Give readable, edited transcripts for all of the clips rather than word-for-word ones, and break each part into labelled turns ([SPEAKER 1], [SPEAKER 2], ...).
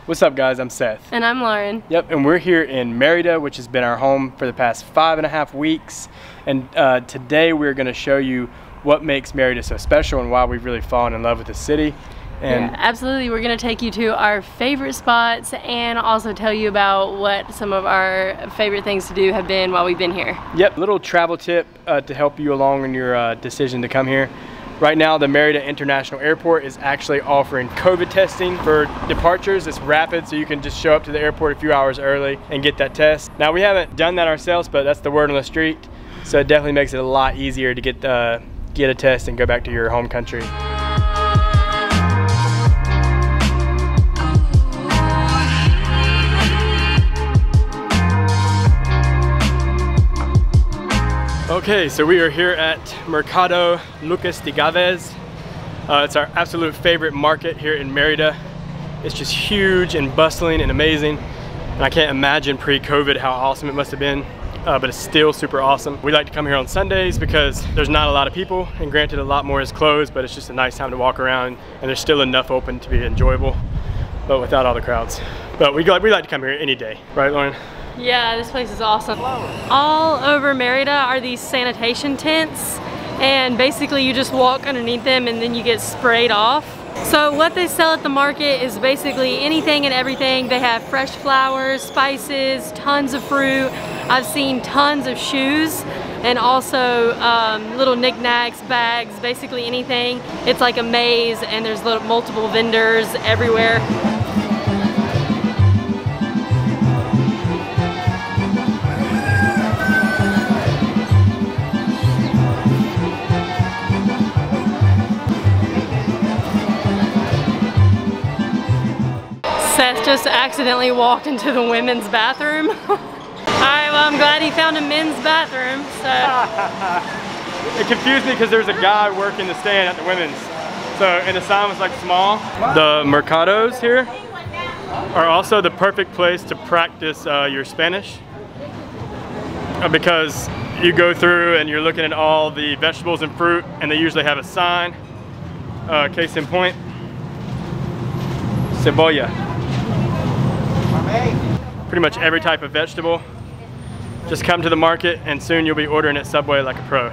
[SPEAKER 1] What's up guys, I'm Seth.
[SPEAKER 2] And I'm Lauren.
[SPEAKER 1] Yep, and we're here in Merida, which has been our home for the past 5.5 weeks. And today we're gonna show you what makes Merida so special and why we've really fallen in love with the city. And
[SPEAKER 2] yeah, absolutely, we're gonna take you to our favorite spots and also tell you about what some of our favorite things to do have been while we've been here.
[SPEAKER 1] Yep, little travel tip to help you along in your decision to come here. Right now, the Merida International Airport is actually offering COVID testing for departures. It's rapid, so you can just show up to the airport a few hours early and get that test. Now, we haven't done that ourselves, but that's the word on the street. So it definitely makes it a lot easier to get a test and go back to your home country. Okay, so we are here at Mercado Lucas de Gávez. It's our absolute favorite market here in Merida. It's just huge and bustling and amazing. And I can't imagine pre-COVID how awesome it must have been, but it's still super awesome. We like to come here on Sundays because there's not a lot of people, and granted a lot more is closed, but it's just a nice time to walk around and there's still enough open to be enjoyable, but without all the crowds. But we like to come here any day, right Lauren?
[SPEAKER 2] Yeah, this place is awesome. All over Merida are these sanitation tents, and basically you just walk underneath them and then you get sprayed off. So what they sell at the market is basically anything and everything. They have fresh flowers, spices, tons of fruit. I've seen tons of shoes and also little knickknacks, bags, basically anything. It's like a maze and there's multiple vendors everywhere. Seth just accidentally walked into the women's bathroom. Alright, well I'm glad he found a men's bathroom, so.
[SPEAKER 1] It confused me because there's a guy working the stand at the women's. So, and the sign was like small. The mercados here are also the perfect place to practice your Spanish. Because you go through and you're looking at all the vegetables and fruit, and they usually have a sign. Case in point, cebolla. Pretty much every type of vegetable. Just come to the market and soon you'll be ordering at Subway like a pro.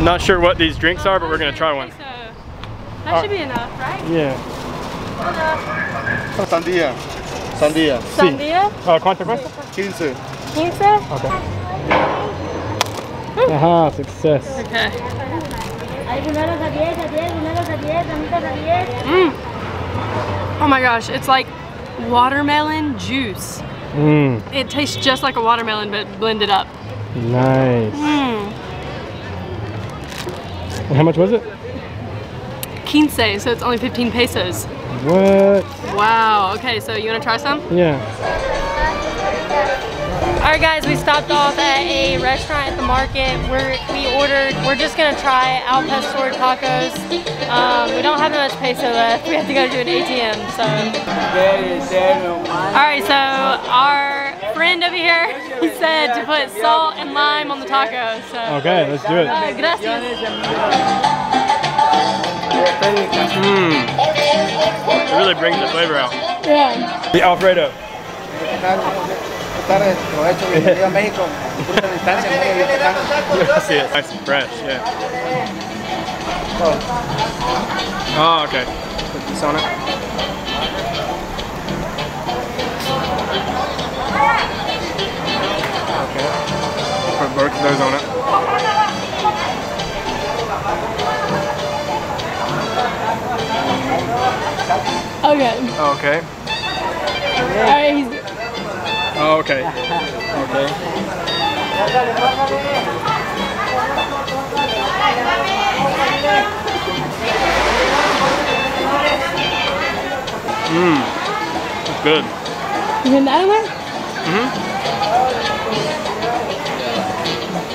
[SPEAKER 1] Not sure what these drinks are, but we're gonna try one.
[SPEAKER 2] So that should be enough, right?
[SPEAKER 1] Yeah.
[SPEAKER 3] Sandía. Sandía.
[SPEAKER 2] Sandía?
[SPEAKER 1] Sí. ¿Cuánto cuesta?
[SPEAKER 3] 15.
[SPEAKER 2] 15?
[SPEAKER 1] Okay. Aha, success.
[SPEAKER 2] Okay. Oh my gosh, it's like watermelon juice. It tastes just like a watermelon, but blended up.
[SPEAKER 1] Nice. And how much was it?
[SPEAKER 2] 15, so it's only 15 pesos.
[SPEAKER 1] What?
[SPEAKER 2] Wow, okay, so you wanna try some?
[SPEAKER 1] Yeah.
[SPEAKER 2] Alright guys, we stopped off at a restaurant at the market. We're just gonna try al pastor tacos. We don't have that much peso left. We have to go to an ATM, so. Alright, so our friend over here, he said to put salt and lime on the taco, so.
[SPEAKER 1] Okay, let's do it.
[SPEAKER 2] Gracias.
[SPEAKER 1] It really brings the flavor out.
[SPEAKER 2] Yeah.
[SPEAKER 1] The Alfredo. See it, nice and fresh, yeah. Oh, okay. Put this on it. Okay. Put both of those on it.
[SPEAKER 2] Okay.
[SPEAKER 1] Okay.
[SPEAKER 2] Alright, he's...
[SPEAKER 1] Oh, okay. Okay. good.
[SPEAKER 2] You getting that in there?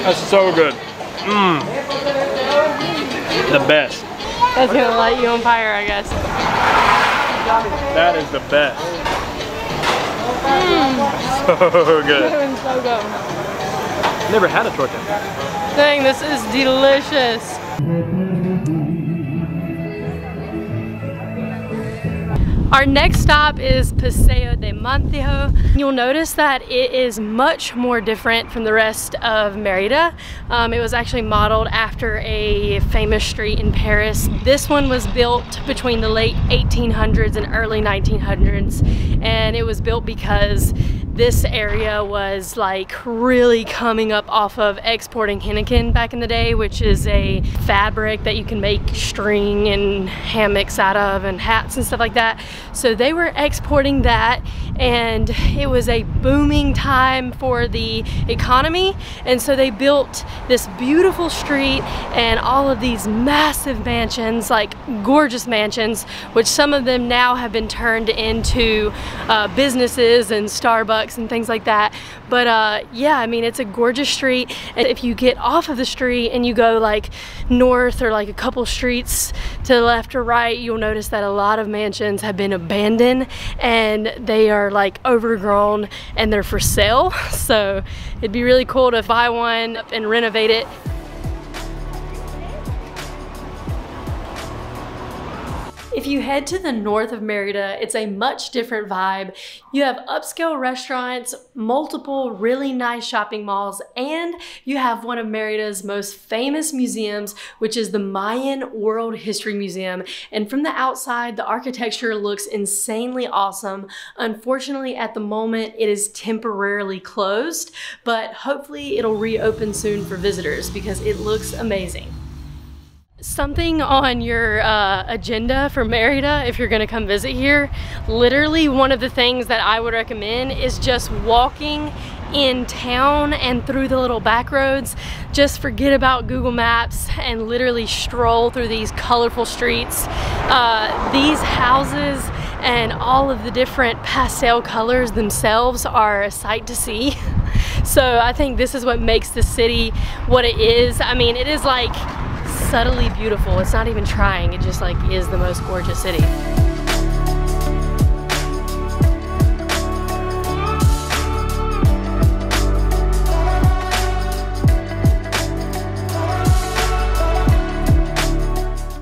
[SPEAKER 1] That's so good. The best.
[SPEAKER 2] That's gonna light you on fire, I guess.
[SPEAKER 1] That is the best. So good.
[SPEAKER 2] So good.
[SPEAKER 1] Never had a torta.
[SPEAKER 2] Dang, this is delicious. Our next stop is Paseo de Montejo. You'll notice that it is much more different from the rest of Merida. It was actually modeled after a famous street in Paris. This one was built between the late 1800s and early 1900s, and it was built because this area was like really coming up off of exporting henequen back in the day, which is a fabric that you can make string and hammocks out of and hats and stuff like that. So they were exporting that, and it was a booming time for the economy, and so they built this beautiful street and all of these massive mansions, like gorgeous mansions, which some of them now have been turned into businesses and Starbucks and things like that. But yeah, I mean, it's a gorgeous street, and if you get off of the street and you go like north or like a couple streets to the left or right, you'll notice that a lot of mansions have been abandoned and they are like overgrown and they're for sale. So it'd be really cool to buy one and renovate it. If you head to the north of Merida, it's a much different vibe. You have upscale restaurants, multiple really nice shopping malls, and you have one of Merida's most famous museums, which is the Mayan World History Museum. And from the outside, the architecture looks insanely awesome. Unfortunately, at the moment, it is temporarily closed, but hopefully it'll reopen soon for visitors because it looks amazing. Something on your agenda for Merida if you're gonna come visit here, literally one of the things that I would recommend is just walking in town and through the little back roads. Just forget about Google Maps and literally stroll through these colorful streets. These houses and all of the different pastel colors themselves are a sight to see. So I think this is what makes the city what it is. I mean, it is like subtly beautiful. It's not even trying, it just like is the most gorgeous city.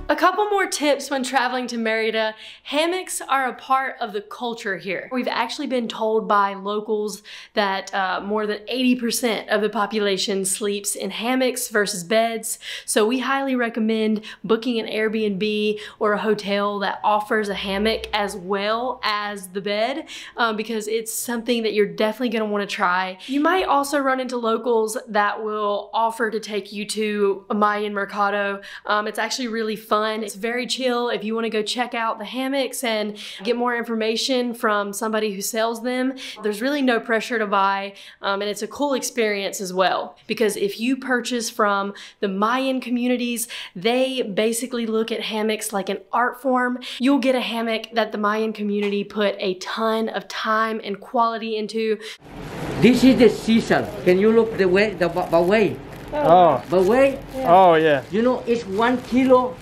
[SPEAKER 2] A couple more tips when traveling to Merida. Hammocks are a part of the culture here. We've actually been told by locals that more than 80% of the population sleeps in hammocks versus beds. So we highly recommend booking an Airbnb or a hotel that offers a hammock as well as the bed because it's something that you're definitely gonna wanna try. You might also run into locals that will offer to take you to a Mayan Mercado. It's actually really fun. It's very chill. If you want to go check out the hammocks and get more information from somebody who sells them, there's really no pressure to buy, and it's a cool experience as well. Because if you purchase from the Mayan communities, they basically look at hammocks like an art form. You'll get a hammock that the Mayan community put a ton of time and quality into.
[SPEAKER 4] This is the sisal. Can you look the way, the way?
[SPEAKER 1] Oh.
[SPEAKER 4] The way?
[SPEAKER 1] Yeah. Oh yeah.
[SPEAKER 4] You know, it's 1 kilo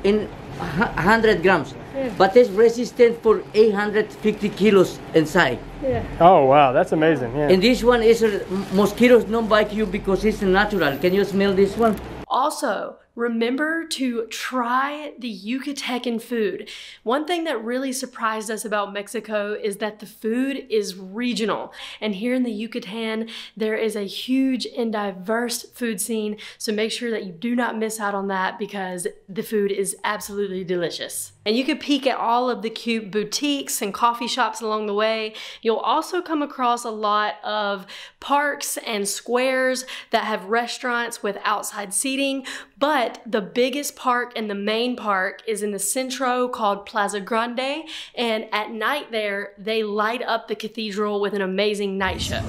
[SPEAKER 4] in 100 grams, but it's resistant for 850 kilos inside.
[SPEAKER 2] Yeah.
[SPEAKER 1] Oh wow, that's amazing. Yeah.
[SPEAKER 4] And this one is mosquitoes don't bite you because it's natural. Can you smell this one?
[SPEAKER 2] Also, remember to try the Yucatecan food. One thing that really surprised us about Mexico is that the food is regional. And here in the Yucatan, there is a huge and diverse food scene. So make sure that you do not miss out on that because the food is absolutely delicious. And you can peek at all of the cute boutiques and coffee shops along the way. You'll also come across a lot of parks and squares that have restaurants with outside seating, but the biggest park and the main park is in the centro called Plaza Grande, and at night there, they light up the cathedral with an amazing night show.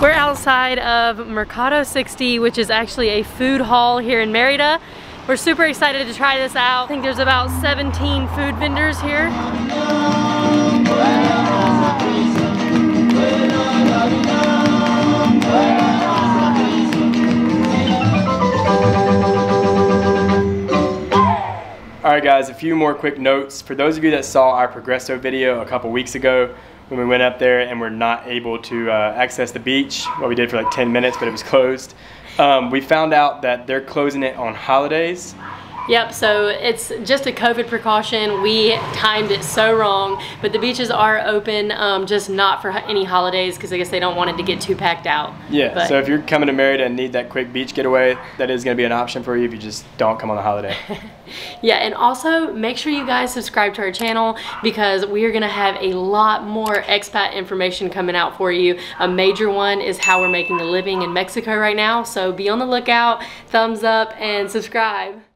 [SPEAKER 2] We're outside of Mercado 60, which is actually a food hall here in Mérida. We're super excited to try this out. I think there's about 17 food vendors here.
[SPEAKER 1] Alright guys, a few more quick notes. For those of you that saw our Progresso video a couple weeks ago, when we went up there and were not able to access the beach, well, we did for like 10 minutes, but it was closed. We found out that they're closing it on holidays.
[SPEAKER 2] Yep, so it's just a COVID precaution. We timed it so wrong, but the beaches are open, just not for any holidays because I guess they don't want it to get too packed out.
[SPEAKER 1] Yeah,
[SPEAKER 2] but,
[SPEAKER 1] so if you're coming to Mérida and need that quick beach getaway, that is going to be an option for you if you just don't come on a holiday.
[SPEAKER 2] Yeah, and also make sure you guys subscribe to our channel because we are going to have a lot more expat information coming out for you. A major one is how we're making a living in Mexico right now, so be on the lookout, thumbs up, and subscribe.